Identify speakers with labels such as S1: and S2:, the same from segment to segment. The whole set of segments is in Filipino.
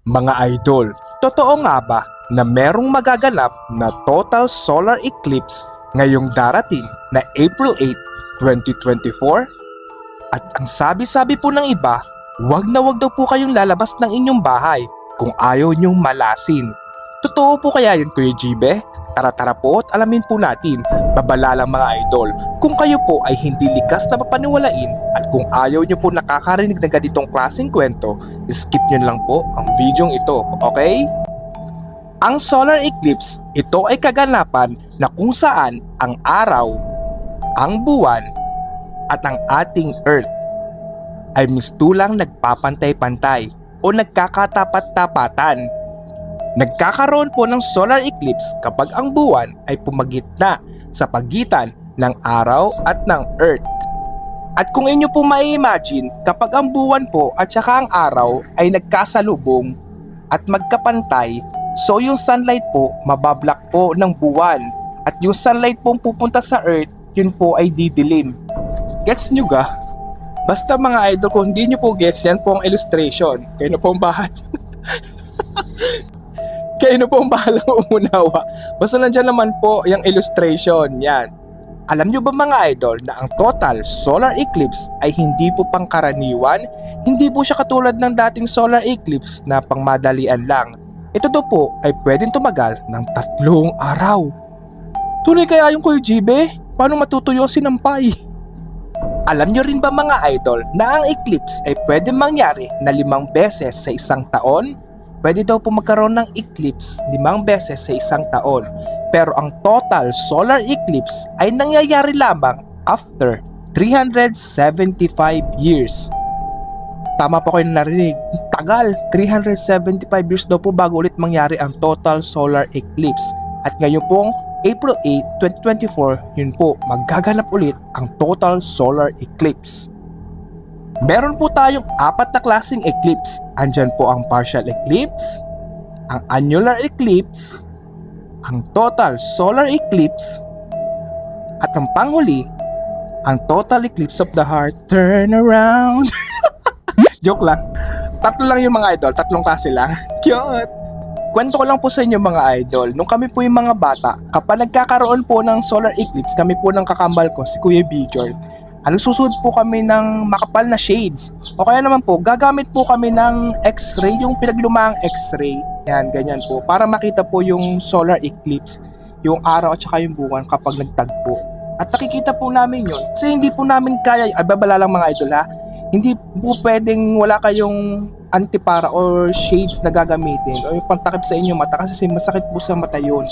S1: Mga idol, totoo nga ba na merong magaganap na total solar eclipse ngayong darating na April 8, 2024? At ang sabi-sabi po ng iba, wag na wag daw po kayong lalabas ng inyong bahay kung ayaw niyong malasin. Totoo po kaya yun, Kuya Jibe? Tara-tara po at alamin po natin, babalalang mga idol, kung kayo po ay hindi likas na papaniwalain at kung ayaw niyo po nakakarinig ng ganitong klaseng kwento, skip niyo lang po ang videong ito, okay? Ang solar eclipse, ito ay kaganapan na kung saan ang araw, ang buwan, at ang ating Earth ay mistulang nagpapantay-pantay o nagkakatapat-tapatan. Nagkakaroon po ng solar eclipse kapag ang buwan ay pumagitna sa pagitan ng araw at ng Earth. At kung inyo po mai-imagine, kapag ang buwan po at saka ang araw ay nagkasalubong at magkapantay, so yung sunlight po mabablock po ng buwan at yung sunlight pong pupunta sa Earth, yun po ay didilim. Gets nyo ga? Basta mga idol, kung hindi nyo po gets, yan po ang illustration. Kayo na po ang bahala. Kayo na po ang bahalang umunawa. Basta nandyan naman po yung illustration. Yan. Alam nyo ba mga idol na ang total solar eclipse ay hindi po pangkaraniwan? Hindi po siya katulad ng dating solar eclipse na pangmadalian lang. Ito daw po ay pwedeng tumagal ng 3 araw. Tunay kaya yung Kuya Jibe? Paano matutuyo si Nampay? Alam nyo rin ba mga idol na ang eclipse ay pwedeng mangyari na 5 beses sa isang taon? Pwede daw po magkaroon ng eclipse 5 beses sa isang taon. Pero ang total solar eclipse ay nangyayari lamang after 375 years. Tama po kayo narinig. Tagal, 375 years daw po bago ulit mangyari ang total solar eclipse. At ngayon pong April 8, 2024, yun po, magaganap ulit ang total solar eclipse. Meron po tayong 4 na klaseng eclipse. Andyan po ang partial eclipse, ang annular eclipse, ang total solar eclipse, at ang panghuli, ang total eclipse of the heart. Turn around. Joke lang. 3 lang yung mga idol, 3 klase lang. Cute. Kwento ko lang po sa inyo mga idol, nung kami po yung mga bata, kapag nagkakaroon po ng solar eclipse, kami po ng kakambal ko, si Kuya Bijord, susunod po kami ng makapal na shades. O kaya naman po, gagamit po kami ng x-ray, yung pinaglumaang x-ray. Yan, ganyan po. Para makita po yung solar eclipse, yung araw at saka yung buwan kapag nagtagpo. At nakikita po namin yun. Kasi hindi po namin kaya, babala lang mga idol ha, hindi po pwedeng wala kayong antipara or shades na gagamitin o yung pantakip sa inyong mata kasi masakit po sa mata yun.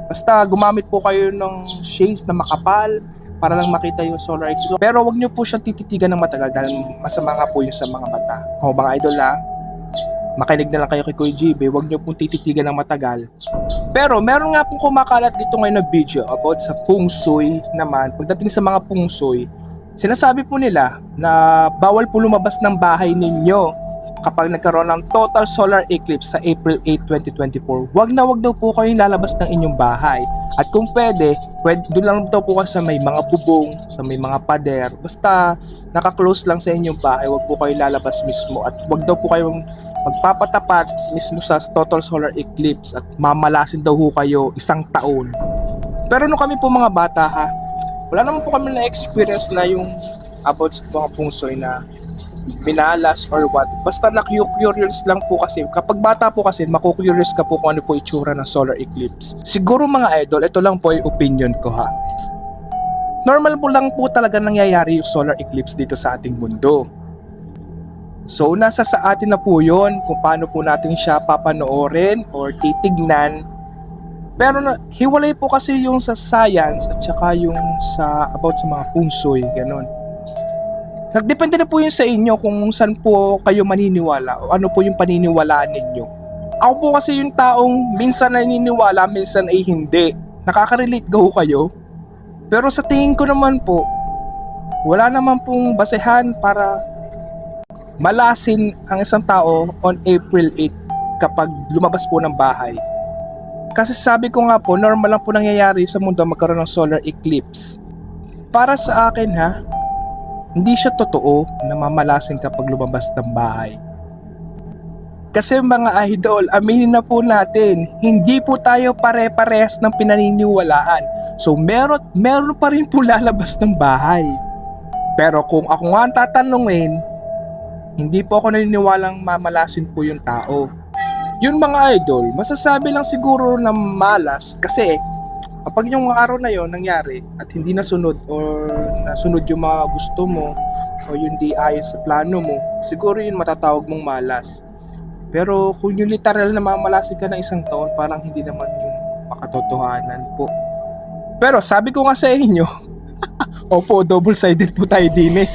S1: Basta gumamit po kayo ng shades na makapal para lang makita yung solar eclipse. Pero wag nyo po siyang tititigan ng matagal dahil masama nga po yung sa mga mata. O mga idol ha, makinig na lang kayo kay Kuya GB, wag nyo pong tititigan ng matagal. Pero meron nga pong kumakalat dito ngayon na video about sa feng shui naman. Pagdating sa mga feng shui, sinasabi po nila na bawal po lumabas ng bahay ninyo kapag nagkaroon ng total solar eclipse sa April 8, 2024. Wag na wag daw po kayong lalabas ng inyong bahay. At kung pwede doon lang daw po kayo sa may mga bubong, sa may mga pader. Basta naka-close lang sa inyong bahay, wag po kayo lalabas mismo. At wag daw po kayong magpapatapat mismo sa total solar eclipse at mamalasin daw po kayo 1 taon. Pero nung kami po mga bata ha, wala naman po kami na-experience na yung about sa mga feng shui na minalas or what. Basta na-curious lang po kasi. Kapag bata po kasi, maku-curious ka po kung ano po itsura ng solar eclipse. Siguro mga idol, ito lang po yung opinion ko ha. Normal po lang po talaga nangyayari yung solar eclipse dito sa ating mundo. So, nasa sa atin na po yun kung paano po natin siya papanoorin or titignan. Pero hiwalay po kasi yung sa science at saka yung sa about sa mga feng shui, ganun. Nagdepende na po yun sa inyo kung saan po kayo maniniwala o ano po yung paniniwalaan ninyo. Ako po kasi yung taong minsan naniniwala, minsan ay hindi. Nakaka-relate go kayo. Pero sa tingin ko naman po, wala naman pong basehan para malasin ang isang tao on April 8 kapag lumabas po ng bahay. Kasi sabi ko nga po, normal lang po nangyayari sa mundo magkaroon ng solar eclipse. Para sa akin ha, hindi siya totoo na mamalasin kapag lumabas ng bahay. Kasi mga idol, aminin na po natin, hindi po tayo pare-parehas ng pinaniniwalaan. So meron pa rin po lalabas ng bahay. Pero kung ako nga ang tatanungin, hindi po ako naniniwalang mamalasin po yung tao. Yun mga idol, masasabi lang siguro na malas kasi kapag yung araw na yon nangyari at hindi nasunod or nasunod yung mga gusto mo o yung di ayon sa plano mo, siguro yun matatawag mong malas. Pero kung yung literal na mamalasin ka ng isang taon, parang hindi naman yung makatotohanan po. Pero sabi ko nga sa inyo, opo, double-sided po tayo din eh.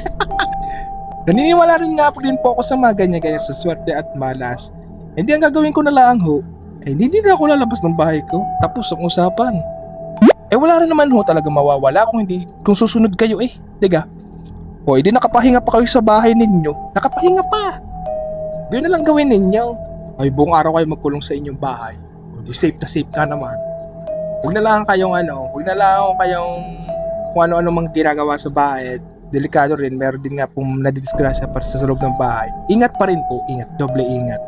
S1: Naniniwala rin nga po din po ako sa mga ganyan-ganyan sa swerte at malas. Hindi ang gagawin ko na lang ho, hindi na ako lalabas ng bahay ko. Tapos ang usapan. Wala rin naman ho talaga mawawala kung susunod kayo eh. Diga? O hindi nakapahinga pa kayo sa bahay ninyo. Nakapahinga pa. Gawin na lang gawin ninyo. Ay buong araw kayo magkulong sa inyong bahay. O di safe na safe ka naman. Huwag na lang kayong kung ano-ano mang ginagawa sa bahay. Delikado rin, meron din nga pong nadidisgrasya para sa loob ng bahay. Ingat pa rin po, ingat, doble ingat.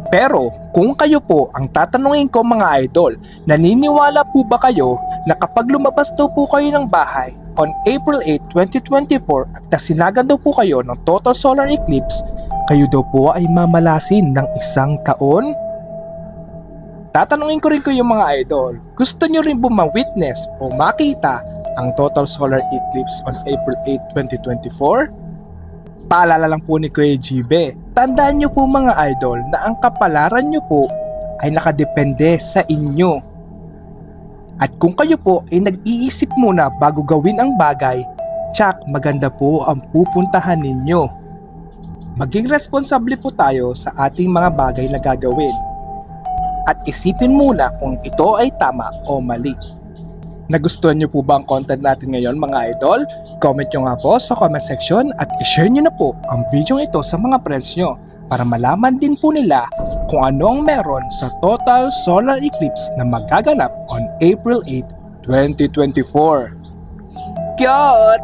S1: Pero kung kayo po ang tatanungin ko mga idol, naniniwala po ba kayo na kapag lumabas daw po kayo ng bahay on April 8, 2024 at kasinagan daw po kayo ng total solar eclipse, kayo daw po ay mamalasin ng isang taon? Tatanungin ko rin yung mga idol, gusto nyo rin po ma-witness o makita ang total solar eclipse on April 8, 2024? Paalala lang po ni Kuya GB, tandaan nyo po mga idol na ang kapalaran nyo po ay nakadepende sa inyo. At kung kayo po ay nag-iisip muna bago gawin ang bagay, tsak maganda po ang pupuntahan ninyo. Maging responsable po tayo sa ating mga bagay na gagawin. At isipin muna kung ito ay tama o mali. Nagustuhan niyo po ba ang content natin ngayon mga idol? Comment nyo nga po sa comment section at i-share nyo na po ang video ito sa mga friends nyo para malaman din po nila kung ano ang meron sa total solar eclipse na magaganap on April 8, 2024. Kyot!